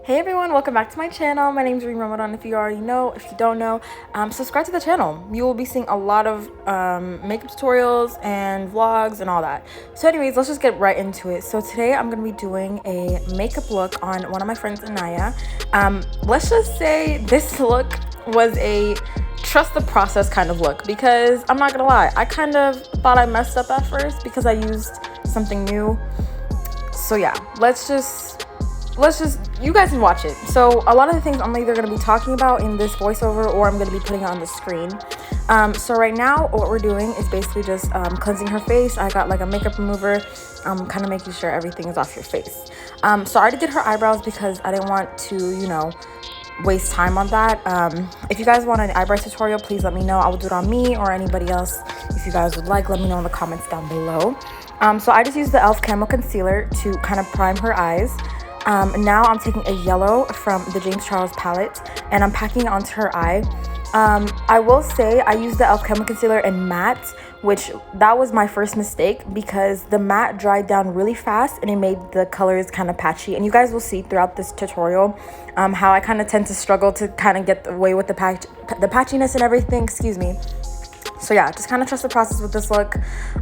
Hey everyone, welcome back to my channel. My name is Reem Ramadan. If you already know, if you don't know, subscribe to the channel. You will be seeing a lot of makeup tutorials and vlogs and all that. So anyways, let's just get right into it. So today I'm going to be doing a makeup look on one of my friends, Anaya. Let's just say this look was a trust the process kind of look, because I'm not going to lie, I kind of thought I messed up at first because I used something new. So yeah, let's just you guys can watch it. So a lot of the things I'm either going to be talking about in this voiceover or I'm going to be putting it on the screen. So right now what we're doing is basically just cleansing her face. I got like a makeup remover, kind of making sure everything is off your face. So I already did her eyebrows because I didn't want to, you know, waste time on that. If you guys want an eyebrow tutorial, please let me know. I will do it on me or anybody else. If you guys would like, let me know in the comments down below. So I just used the e.l.f. Camo Concealer to kind of prime her eyes. Now I'm taking a yellow from the James Charles palette and I'm packing it onto her eye. I will say I used the e.l.f. Camo Concealer in matte, which that was my first mistake because the matte dried down really fast and it made the colors kind of patchy. And you guys will see throughout this tutorial how I kind of tend to struggle to kind of get away with the patchiness and everything, excuse me. So yeah, just kind of trust the process with this look.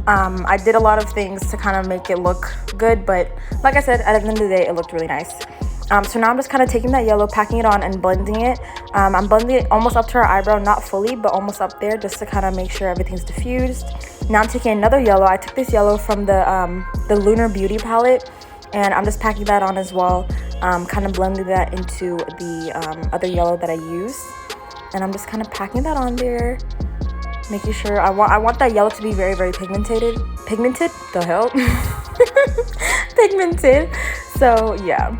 I did a lot of things to kind of make it look good, but like I said, at the end of the day, it looked really nice. So now I'm just kind of taking that yellow, packing it on and blending it. I'm blending it almost up to her eyebrow, not fully, but almost up there, just to kind of make sure everything's diffused. Now I'm taking another yellow. I took this yellow from the Lunar Beauty palette, and I'm just packing that on as well, kind of blending that into the other yellow that I used. And I'm just kind of packing that on there, making sure I want that yellow to be very, very pigmented. The hell? Pigmented. So yeah.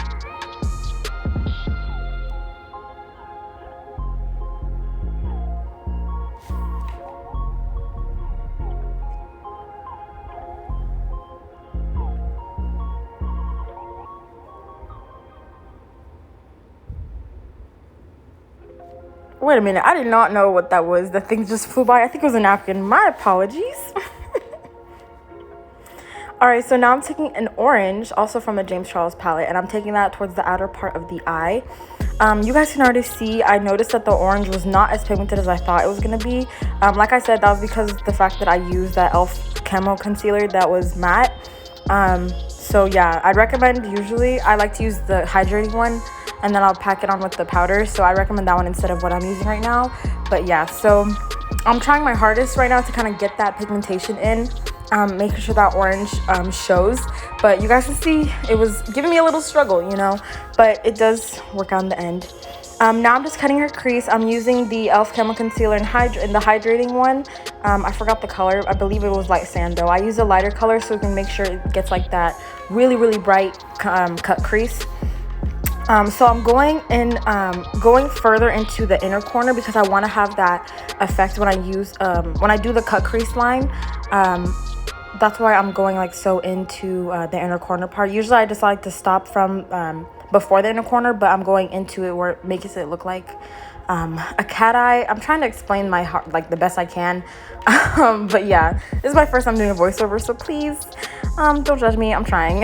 Wait a minute, I did not know what that was. The thing just flew by. I think it was a napkin. My apologies. Alright, so now I'm taking an orange, also from the James Charles palette, and I'm taking that towards the outer part of the eye. You guys can already see, I noticed that the orange was not as pigmented as I thought it was going to be. Like I said, that was because of the fact that I used that e.l.f. Camo Concealer that was matte. So yeah, I'd recommend, usually, I like to use the hydrating one, and then I'll pack it on with the powder. So I recommend that one instead of what I'm using right now. But yeah, so I'm trying my hardest right now to kind of get that pigmentation in, making sure that orange shows. But you guys can see it was giving me a little struggle, you know, but it does work out in the end. Now I'm just cutting her crease. I'm using the e.l.f. Camo Concealer in the hydrating one. I forgot the color. I believe it was light sand though. I use a lighter color so we can make sure it gets like that really, really bright cut crease. So I'm going further into the inner corner because I want to have that effect when I do the cut crease line. That's why I'm going like so into the inner corner part. Usually I just like to stop from before the inner corner, but I'm going into it where it makes it look like a cat eye. I'm trying to explain my heart like the best I can. But yeah, this is my first time doing a voiceover, so please don't judge me. I'm trying.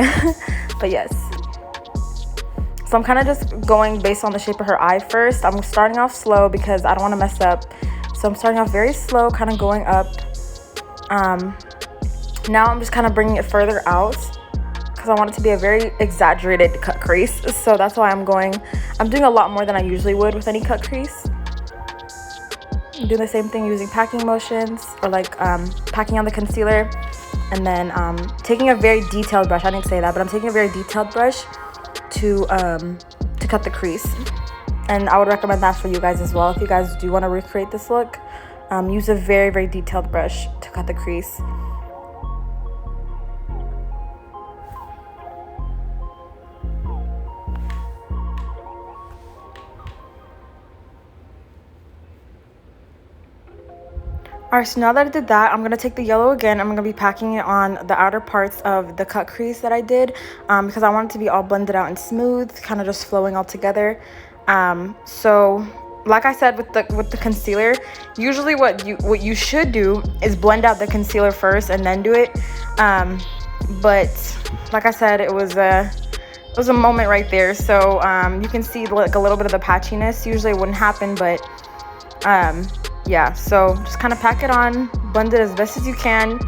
But yes. So I'm kind of just going based on the shape of her eye first. I'm starting off slow because I don't want to mess up. So I'm starting off very slow, kind of going up. Now I'm just kind of bringing it further out because I want it to be a very exaggerated cut crease. So that's why I'm doing a lot more than I usually would with any cut crease. I'm doing the same thing using packing motions or like packing on the concealer. And then taking a very detailed brush. I didn't say that, but I'm taking a very detailed brush to cut the crease, and I would recommend that for you guys as well. If you guys do want to recreate this look, use a very, very detailed brush to cut the crease. Alright, so now that I did that, I'm going to take the yellow again. I'm going to be packing it on the outer parts of the cut crease that I did because I want it to be all blended out and smooth, kind of just flowing all together. So like I said with the concealer, usually what you should do is blend out the concealer first and then do it. But like I said, it was it was a moment right there. So you can see like a little bit of the patchiness. Usually it wouldn't happen, but yeah, so just kind of pack it on, blend it as best as you can.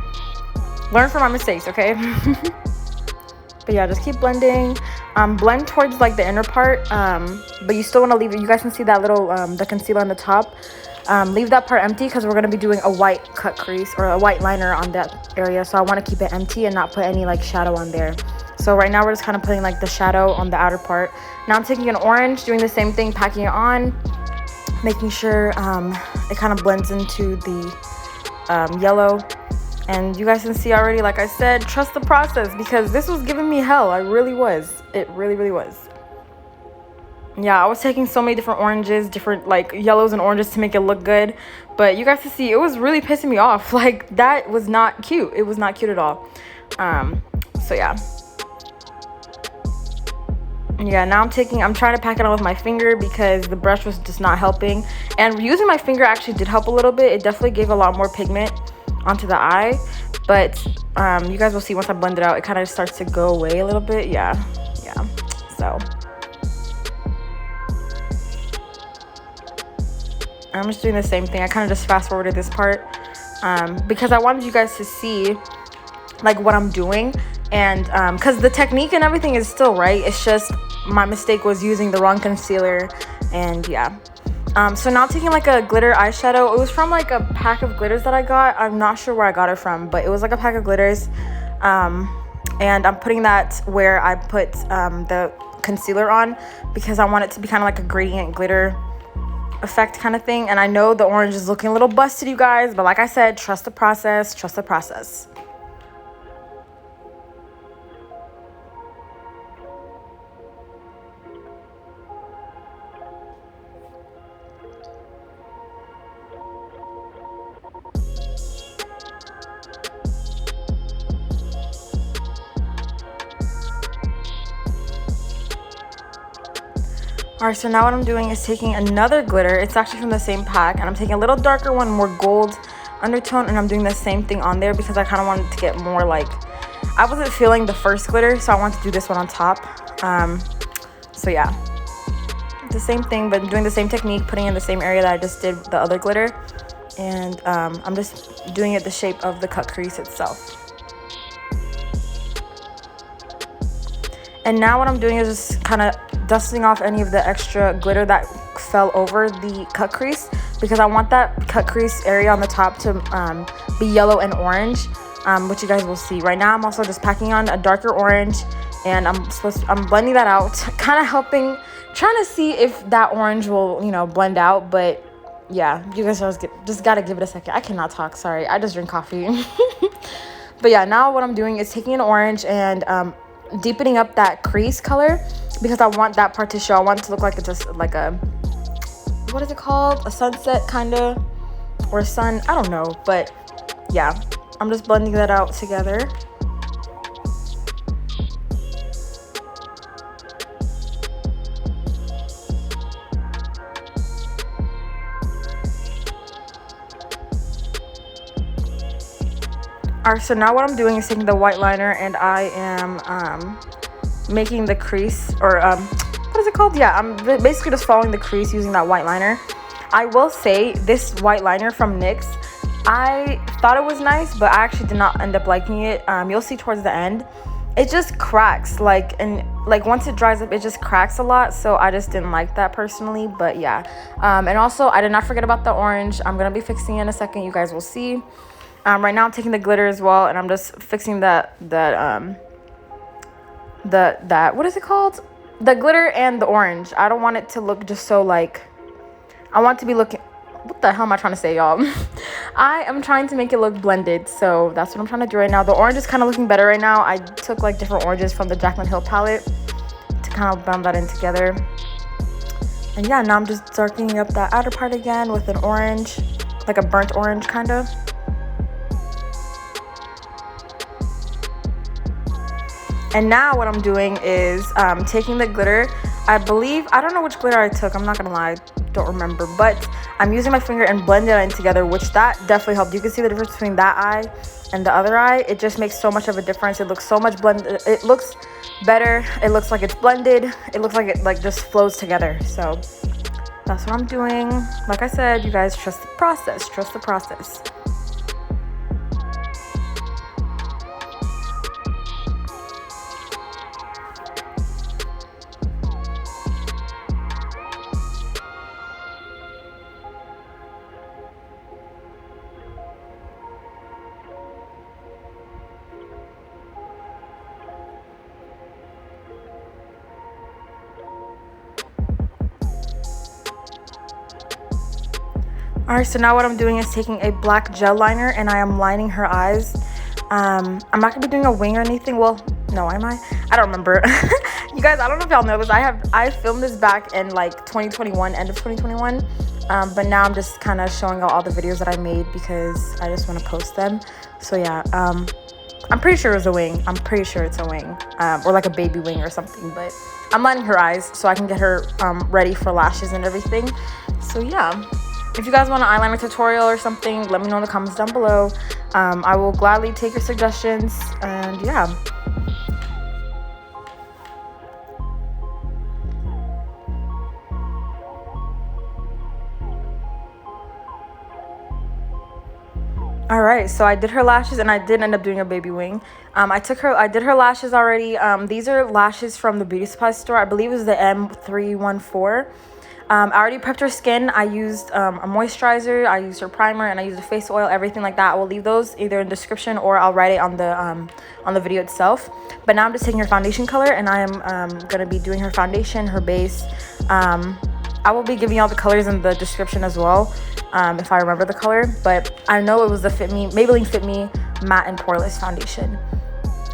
Learn from my mistakes, okay? But yeah, just keep blending. Blend towards like the inner part, but you still want to leave it. You guys can see that little the concealer on the top. Leave that part empty because we're going to be doing a white cut crease or a white liner on that area, so I want to keep it empty and not put any like shadow on there. So right now we're just kind of putting like the shadow on the outer part. Now I'm taking an orange, doing the same thing, packing it on, making sure it kind of blends into the yellow. And you guys can see already, like I said, trust the process, because this was giving me hell. I really was. It really, really was. Yeah, I was taking so many different oranges, different like yellows and oranges to make it look good. But you guys can see it was really pissing me off. Like, that was not cute. It was not cute at all. So yeah. Yeah, now I'm trying to pack it on with my finger because the brush was just not helping. And using my finger actually did help a little bit. It definitely gave a lot more pigment onto the eye, but you guys will see once I blend it out, it kind of starts to go away a little bit. Yeah, so I'm just doing the same thing. I kind of just fast forwarded this part because I wanted you guys to see like what I'm doing, and because the technique and everything is still right, it's just my mistake was using the wrong concealer. And yeah, so now I'm taking like a glitter eyeshadow. It was from like a pack of glitters that I got. I'm not sure where I got it from, but it was like a pack of glitters. And I'm putting that where I put the concealer on, because I want it to be kind of like a gradient glitter effect kind of thing. And I know the orange is looking a little busted, you guys, but like I said, trust the process, trust the process. Alright, so now what I'm doing is taking another glitter. It's actually from the same pack, and I'm taking a little darker one, more gold undertone, and I'm doing the same thing on there because I kind of wanted to get more like, I wasn't feeling the first glitter, so I wanted to do this one on top. So yeah, the same thing, but doing the same technique, putting in the same area that I just did the other glitter, and I'm just doing it the shape of the cut crease itself. And now what I'm doing is just kind of dusting off any of the extra glitter that fell over the cut crease, because I want that cut crease area on the top to be yellow and orange, which you guys will see. Right now I'm also just packing on a darker orange, and I'm blending that out, kind of helping, trying to see if that orange will, you know, blend out. But yeah, you guys just gotta give it a second. I cannot talk, sorry, I just drink coffee. But yeah, now what I'm doing is taking an orange and deepening up that crease color, because I want that part to show. I want it to look like it's just like a, what is it called, a sunset kind of, or a sun, I don't know. But yeah, I'm just blending that out together. Alright, so now what I'm doing is taking the white liner, and I am making the crease, or what is it called? Yeah, I'm basically just following the crease using that white liner. I will say this white liner from NYX, I thought it was nice, but I actually did not end up liking it. You'll see towards the end, it just cracks, like, and like once it dries up, it just cracks a lot. So I just didn't like that personally. But yeah, and also I did not forget about the orange. I'm gonna be fixing it in a second, you guys will see. Right now I'm taking the glitter as well, and I'm just fixing that what is it called, the glitter and the orange. I don't want it to look just so like, I want it to be looking, what the hell am I trying to say, y'all? I am trying to make it look blended, so that's what I'm trying to do right now. The orange is kind of looking better right now. I took like different oranges from the Jaclyn Hill palette to kind of blend that in together. And yeah, now I'm just darkening up that outer part again with an orange, like a burnt orange kind of. And now what I'm doing is taking the glitter. I don't know which glitter I took, I'm not gonna lie, don't remember, but I'm using my finger and blending it in together, which that definitely helped. You can see the difference between that eye and the other eye. It just makes so much of a difference. It looks so much blended. It looks better. It looks like it's blended. It looks like it like just flows together. So that's what I'm doing. Like I said, you guys, trust the process. Trust the process. Alright, so now what I'm doing is taking a black gel liner and I am lining her eyes. I'm not going to be doing a wing or anything. Well, no, am I? I don't remember. You guys, I don't know if y'all know this. I filmed this back in like 2021, end of 2021. But now I'm just kind of showing all the videos that I made because I just want to post them. So yeah, I'm pretty sure it was a wing. I'm pretty sure it's a wing. Or like a baby wing or something. But I'm lining her eyes so I can get her ready for lashes and everything. So yeah. If you guys want an eyeliner tutorial or something, let me know in the comments down below. I will gladly take your suggestions, and yeah. Alright, so I did her lashes and I did end up doing a baby wing. I did her lashes already. These are lashes from the beauty supply store. I believe it was the M314. I already prepped her skin. I used a moisturizer, I used her primer, and I used a face oil, everything like that. I will leave those either in the description or I'll write it on the video itself. But now I'm just taking her foundation color and I am going to be doing her foundation, her base. I will be giving you all the colors in the description as well, if I remember the color. But I know it was the Maybelline Fit Me Matte and Poreless foundation.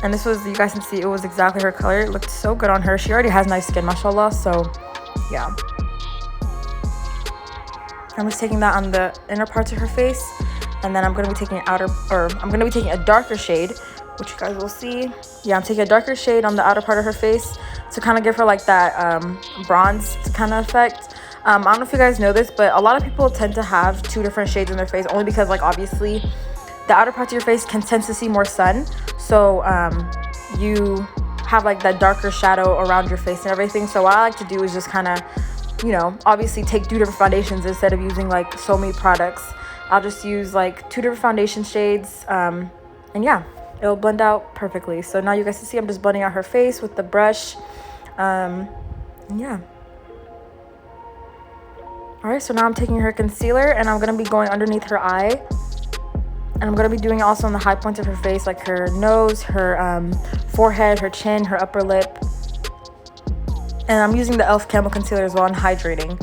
And this was, you guys can see, it was exactly her color. It looked so good on her. She already has nice skin, mashallah. So, yeah. I'm just taking that on the inner parts of her face, and then I'm going to be taking a darker shade, which you guys will see. Yeah, I'm taking a darker shade on the outer part of her face to kind of give her like that bronze kind of effect. I don't know if you guys know this, but a lot of people tend to have two different shades in their face, only because like obviously the outer parts of your face can tend to see more sun, so you have like that darker shadow around your face and everything. So what I like to do is just kind of, you know, obviously take two different foundations instead of using like so many products. I'll just use like two different foundation shades, and yeah, it'll blend out perfectly. So now you guys can see I'm just blending out her face with the brush. Yeah. Alright, so now I'm taking her concealer and I'm going to be going underneath her eye. And I'm going to be doing it also on the high points of her face, like her nose, her forehead, her chin, her upper lip. And I'm using the e.l.f. Camo Concealer as well and hydrating.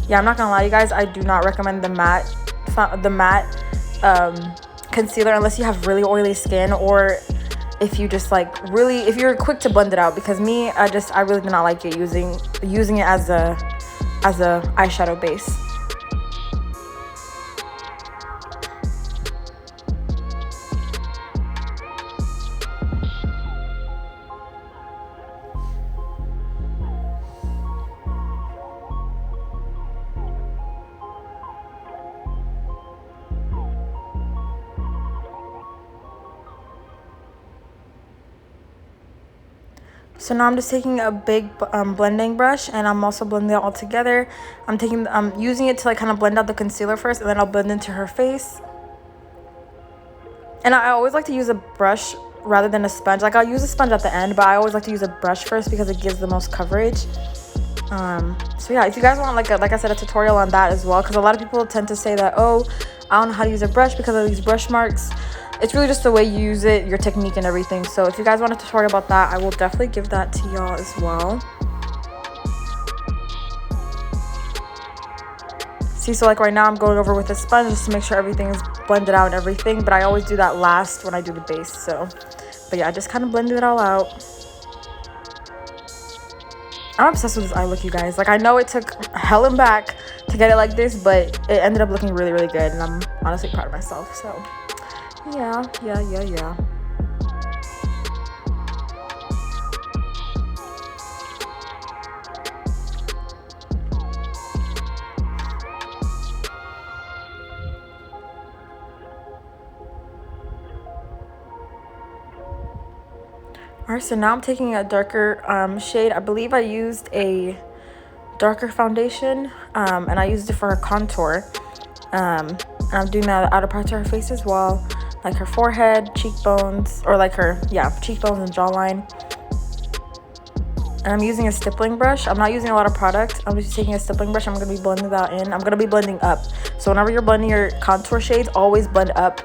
Yeah, I'm not gonna lie, you guys, I do not recommend the matte concealer unless you have really oily skin, or if you just like really, if you're quick to blend it out. Because me, I really do not like it using it as a eyeshadow base. So now I'm just taking a big blending brush and I'm also blending it all together. I'm using it to like kind of blend out the concealer first, and then I'll blend into her face. And I always like to use a brush rather than a sponge. Like I'll use a sponge at the end, but I always like to use a brush first because it gives the most coverage. So yeah, if you guys want like I said, a tutorial on that as well, because a lot of people tend to say that, oh, I don't know how to use a brush because of these brush marks. It's really just the way you use it, your technique and everything. So if you guys want a tutorial about that, I will definitely give that to y'all as well. See, so like right now I'm going over with a sponge just to make sure everything is blended out and everything, but I always do that last when I do the base. So, but yeah, I just kind of blended it all out. I'm obsessed with this eye look, you guys. Like, I know it took hell and back to get it like this, but it ended up looking really, really good, and I'm honestly proud of myself. So yeah. Alright, so now I'm taking a darker shade. I believe I used a darker foundation, and I used it for her contour. And I'm doing that outer parts of her face as well, like her forehead, cheekbones, or like her, yeah, cheekbones and jawline. And I'm using a stippling brush. I'm not using a lot of product. I'm just taking a stippling brush. I'm going to be blending that in. I'm going to be blending up. So whenever you're blending your contour shades, always blend up,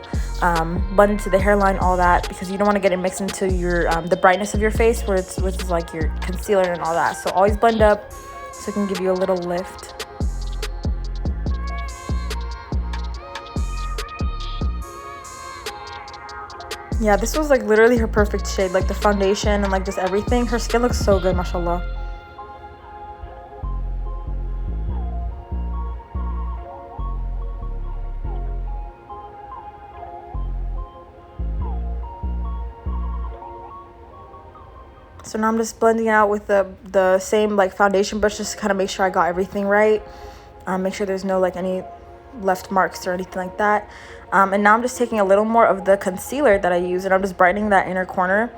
blend into the hairline, all that, because you don't want to get it mixed into your the brightness of your face, which is like your concealer and all that. So always blend up so it can give you a little lift. Yeah, this was like literally her perfect shade, like the foundation and like just everything. Her skin looks so good, mashallah. So now I'm just blending out with the same like foundation brush, just to kind of make sure I got everything right. Make sure there's no like any left marks or anything like that. And now I'm just taking a little more of the concealer that I use, and I'm just brightening that inner corner,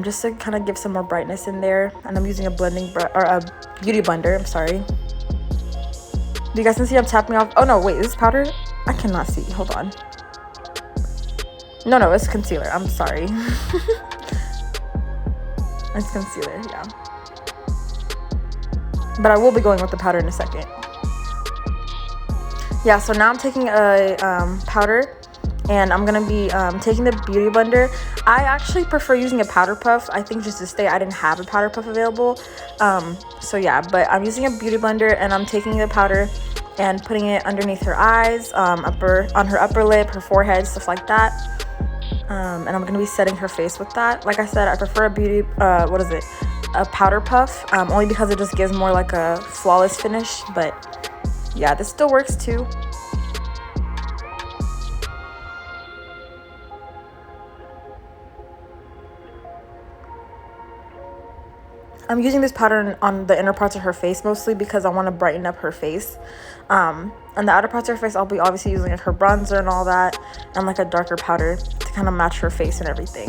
just to kind of give some more brightness in there. And I'm using a blending brush, or a beauty blender, I'm sorry. You guys can see I'm tapping off. Oh no, wait, is this powder? I cannot see, hold on. No, it's concealer, I'm sorry. It's concealer, yeah. But I will be going with the powder in a second. Yeah, so now I'm taking a powder, and I'm gonna be taking the beauty blender. I actually prefer using a powder puff. I think just to stay, I didn't have a powder puff available. So yeah, but I'm using a beauty blender, and I'm taking the powder and putting it underneath her eyes, on her upper lip, her forehead, stuff like that. And I'm gonna be setting her face with that. Like I said, I prefer a beauty, a powder puff, only because it just gives more like a flawless finish, but yeah, this still works too. I'm using this powder on the inner parts of her face mostly because I want to brighten up her face. On the outer parts of her face, I'll be obviously using like her bronzer and all that, and like a darker powder to kind of match her face and everything.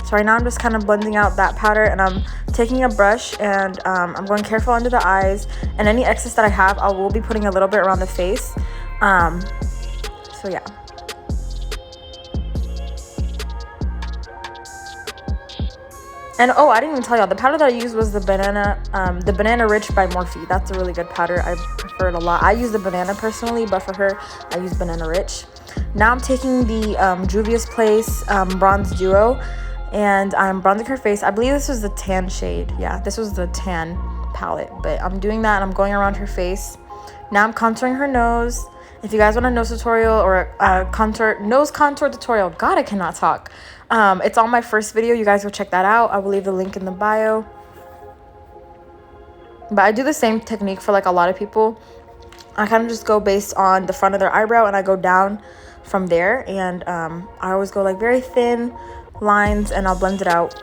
So right now I'm just kind of blending out that powder, and I'm taking a brush, and I'm going careful under the eyes, and any excess that I have, I will be putting a little bit around the face. So yeah. And oh, I didn't even tell y'all, the powder that I used was the Banana Rich by Morphe. That's a really good powder. I prefer it a lot. I use the banana personally, but for her, I use Banana Rich. Now I'm taking the Juvia's Place Bronze Duo, and I'm bronzing her face. I believe this was the tan shade. Yeah, this was the tan palette, but I'm doing that, and I'm going around her face. Now I'm contouring her nose. If you guys want a nose tutorial or a nose contour tutorial, God, I cannot talk. It's on my first video. You guys go check that out. I will leave the link in the bio. But I do the same technique for like a lot of people. I kind of just go based on the front of their eyebrow, and I go down from there. And I always go like very thin lines, and I'll blend it out.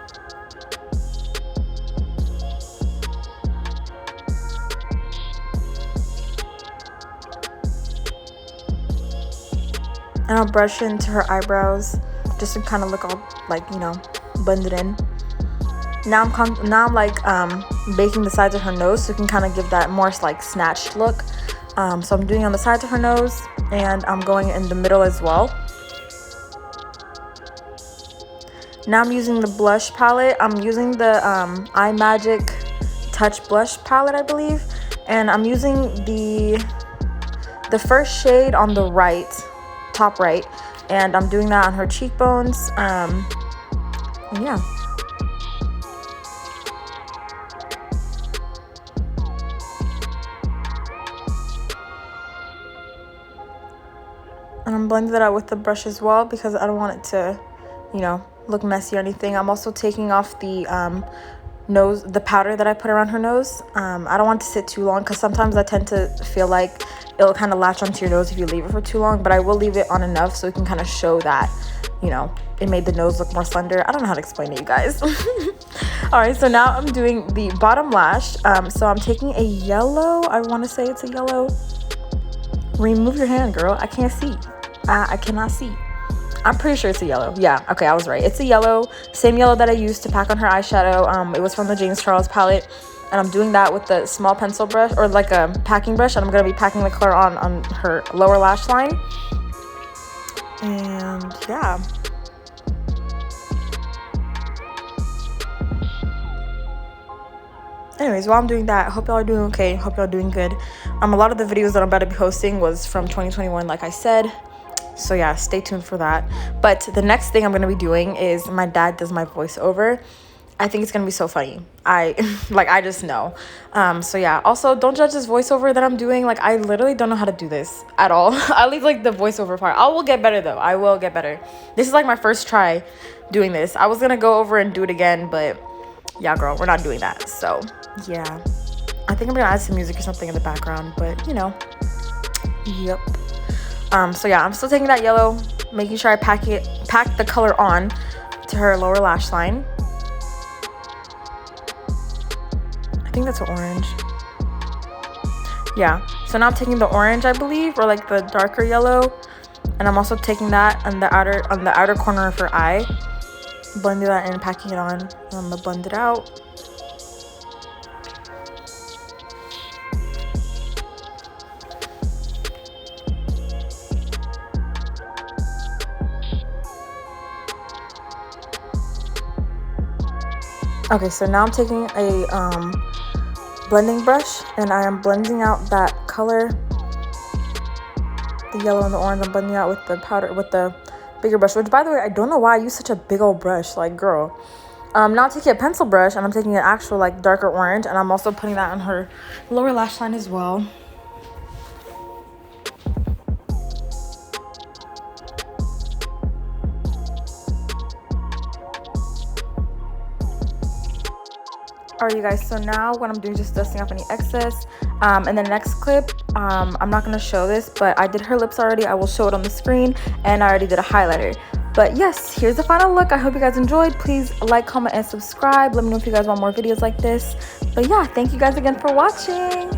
And I'll brush into her eyebrows just to kind of look all like, you know, blended in. Now I'm like baking the sides of her nose, so you can kind of give that more like snatched look. So I'm doing on the sides of her nose, and I'm going in the middle as well. Now I'm using the blush palette. I'm using the iMagic Touch Blush palette, I believe, and I'm using the first shade on the right, top right, and I'm doing that on her cheekbones. And yeah. And I'm blending that out with the brush as well because I don't want it to, you know, look messy or anything. I'm also taking off the the powder that I put around her nose. I don't want it to sit too long because sometimes I tend to feel like it'll kind of latch onto your nose if you leave it for too long, but I will leave it on enough so it can kind of show that, you know, it made the nose look more slender. I don't know how to explain it, you guys. All right, so now I'm doing the bottom lash. So I'm taking a yellow, I want to say it's a yellow, Remove your hand, girl. I can't see. I cannot see. I'm pretty sure it's a yellow. Yeah, okay, I was right. It's a yellow. Same yellow that I used to pack on her eyeshadow. It was from the James Charles palette. And I'm doing that with the small pencil brush, or like a packing brush. And I'm going to be packing the color on her lower lash line. And yeah. Anyways, while I'm doing that, I hope y'all are doing okay. Hope y'all are doing good. A lot of the videos that I'm about to be posting was from 2021, like I said. So yeah, stay tuned for that. But the next thing I'm going to be doing is my dad does my voiceover. I think it's going to be so funny. I just know. So yeah, also don't judge this voiceover that I'm doing. Like, I literally don't know how to do this at all. I leave like the voiceover part. I will get better though. I will get better. This is like my first try doing this. I was going to go over and do it again, but yeah, girl, we're not doing that. So yeah, I think I'm going to add some music or something in the background, but you know, yep. So yeah, I'm still taking that yellow, making sure I pack the color on to her lower lash line. I think that's an orange. Yeah, so now I'm taking the orange, I believe, or like the darker yellow, and I'm also taking that on the outer corner of her eye, blending that in, packing it on, and I'm gonna blend it out. Okay, so now I'm taking a blending brush and I am blending out that color, the yellow and the orange. I'm blending out with the powder, with the bigger brush, which by the way, I don't know why I use such a big old brush, like girl. Now I'm taking a pencil brush and I'm taking an actual like darker orange, and I'm also putting that on her lower lash line as well. Alright, you guys, so now what I'm doing is just dusting off any excess. In the next clip, I'm not going to show this, but I did her lips already. I will show it on the screen, and I already did a highlighter. But yes, here's the final look. I hope you guys enjoyed. Please like, comment, and subscribe. Let me know if you guys want more videos like this. But yeah, thank you guys again for watching.